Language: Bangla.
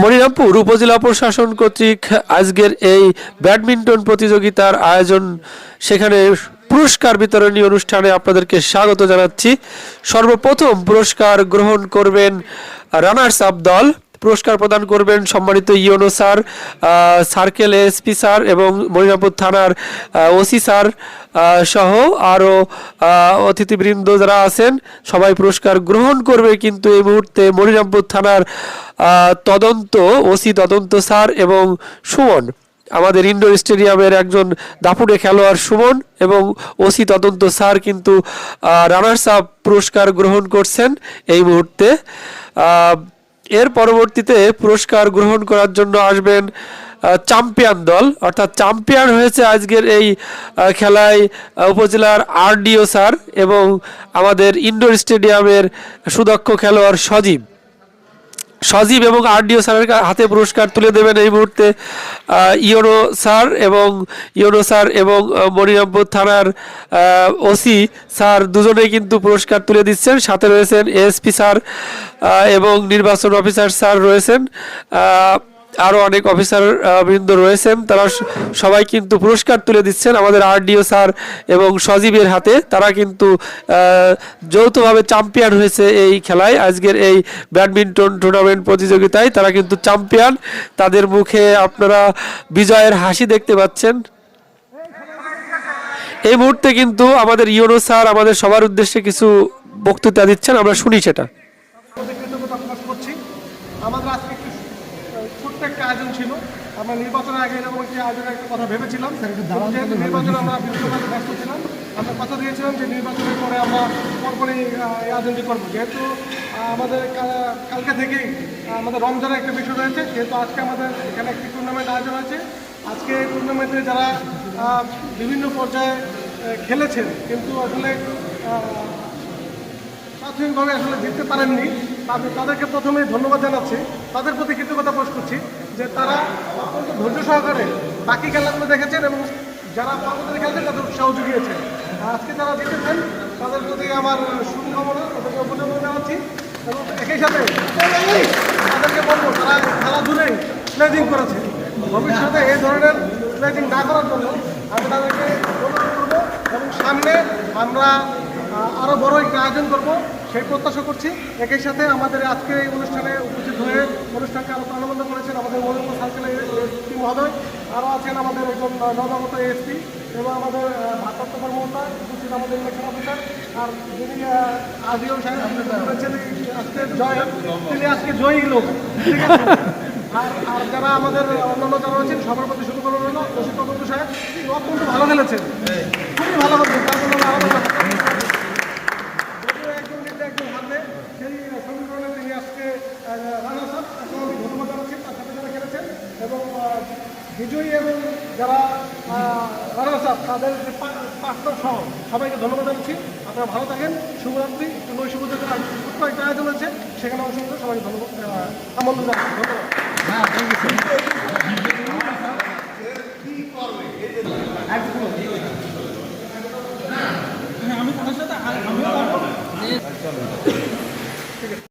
মনিরামপুর উপজেলা প্রশাসন কর্তৃক আজকের এই ব্যাডমিন্টন প্রতিযোগিতার আয়োজন, সেখানে পুরস্কার বিতরণী অনুষ্ঠানে আপনাদেরকে স্বাগত জানাচ্ছি। সর্বপ্রথম পুরস্কার গ্রহণ করবেন রানার্স আপ দল। পুরস্কার প্রদান করবেন সম্মানিত YONO sir, circle SP sir এবং মনিরামপুর থানার ওসি স্যার সহ আরও অতিথিবৃন্দ যারা আছেন সবাই পুরস্কার গ্রহণ করবে। কিন্তু এই মুহূর্তে মনিরামপুর থানার তদন্ত ওসি তদন্ত স্যার এবং সুমন, আমাদের ইনডোর স্টেডিয়ামের একজন দাপুটে খেলোয়াড় সুমন এবং ওসি তদন্ত স্যার কিন্তু রানার্স আপ পুরস্কার গ্রহণ করছেন এই মুহূর্তে। এর পরবর্তীতে পুরস্কার গ্রহণ করার জন্য আসবেন চ্যাম্পিয়ন দল, অর্থাৎ চ্যাম্পিয়ন হয়েছে আজকের এই খেলায় উপজেলার আরডিও স্যার এবং আমাদের ইনডোর স্টেডিয়ামের সুদক্ষ খেলোয়াড় সজীব এবং আরডিও স্যারের হাতে পুরস্কার তুলে দেবেন এই মুহূর্তে ইওনো স্যার এবং মনিরামপুর থানার ওসি স্যার দুজনেই কিন্তু পুরস্কার তুলে দিচ্ছেন। সাথে রয়েছেন এসপি স্যার এবং নির্বাচন অফিসার স্যার রয়েছেন, আরও অনেক অফিসার বৃন্দ রয়েছেন, তারা সবাই কিন্তু পুরস্কার তুলে দিচ্ছেন আমাদের আরডিও স্যার এবং সজীবের হাতে। তারা কিন্তু যৌথভাবে চ্যাম্পিয়ন হয়েছে এই খেলায়, আজকের এই ব্যাডমিন্টন টুর্নামেন্ট প্রতিযোগিতায় তারা কিন্তু চ্যাম্পিয়ন। তাদের মুখে আপনারা বিজয়ের হাসি দেখতে পাচ্ছেন। এই মুহূর্তে কিন্তু আমাদের ইওনো স্যার আমাদের সবার উদ্দেশ্যে কিছু বক্তৃতা দিচ্ছেন, আমরা শুনি সেটা। আমাদের আজকে একটু ছোট্ট একটা আয়োজন ছিল। আমরা নির্বাচনের আগে এরকম একটি আয়োজনের একটা কথা ভেবেছিলাম, যেহেতু নির্বাচনে আমরা বিভিন্ন কাজে ব্যস্ত ছিলাম। আমরা কথা দিয়েছিলাম যে নির্বাচনের পরে আমরা পরপরই এই আয়োজনটি করবো। যেহেতু আমাদের কালকে থেকেই আমাদের রমজানের একটা বিষয় রয়েছে, যেহেতু আজকে আমাদের এখানে একটি টুর্নামেন্ট আয়োজন হয়েছে। আজকে এই টুর্নামেন্টে যারা বিভিন্ন পর্যায়ে খেলেছেন কিন্তু আসলে প্রাথমিকভাবে আসলে জিততে পারেননি, তাদেরকে প্রথমেই ধন্যবাদ জানাচ্ছি। তাদের প্রতি কৃতজ্ঞতা প্রকাশ করছি যে তারা অত্যন্ত ধৈর্য সহকারে বাকি খেলাগুলো দেখেছেন এবং যারা পর্বতে খেলছেন তাদের উৎসাহ জুগিয়েছেন। আজকে যারা জিতেছেন তাদের প্রতি আমার শুভকামনা, তাদেরকে অভিনন্দন জানাচ্ছি এবং একই সাথে তাদেরকে বলবো তারা খেলাধুলায় প্লেজিং করেছে, ভবিষ্যতে এই ধরনের প্লেজিং না করার জন্য আমি তাদেরকে অনুরোধ করবো এবং সামনে আমরা আরও বড় একটা আয়োজন করবো সেই প্রত্যাশা করছি। একই সাথে আমাদের আজকে এই অনুষ্ঠানে উপস্থিত হয়ে অনুষ্ঠানকে আরও প্রাণবন্ত করেছেন আমাদের মনিরামপুর সার্কেলের এসপি মহোদয়, আরও আছেন আমাদের একজন নবাগত এসপি এবং আমাদের ভারপ্রাপ্ত কর্মকর্তা উপস্থিত আমাদের ইলেকশন অফিসার, আর যিনি আদিও সাহেব আজকে তিনি আজকে জয়ী লোক, ঠিক আছে। আর যারা আমাদের অন্যান্য যারা রয়েছেন সবার প্রতি শুভকামনা রইল। ওসি তদন্ত সাহেব অত্যন্ত ভালো খেলেছেন, খুবই ভালো খেলছেন, তার জন্য আলাদা সেই সমীকরণে তিনি আজকে রানার্স আপ, আমি ধন্যবাদ জানাচ্ছি তার সাথে যারা খেলেছেন এবং বিজয়ী এবং যারা রানার্স আপ তাদের পাঁচটা সহ সবাইকে ধন্যবাদ জানাচ্ছি। আপনারা ভালো থাকেন, শুভরাত্রি। একটু নৈশভোজ ছোট্ট একটা আয়োজন আছে, সেখানে অংশ নিতে সবাইকে ধন্যবাদ আমন্ত্রণ জানাচ্ছি। ধন্যবাদ।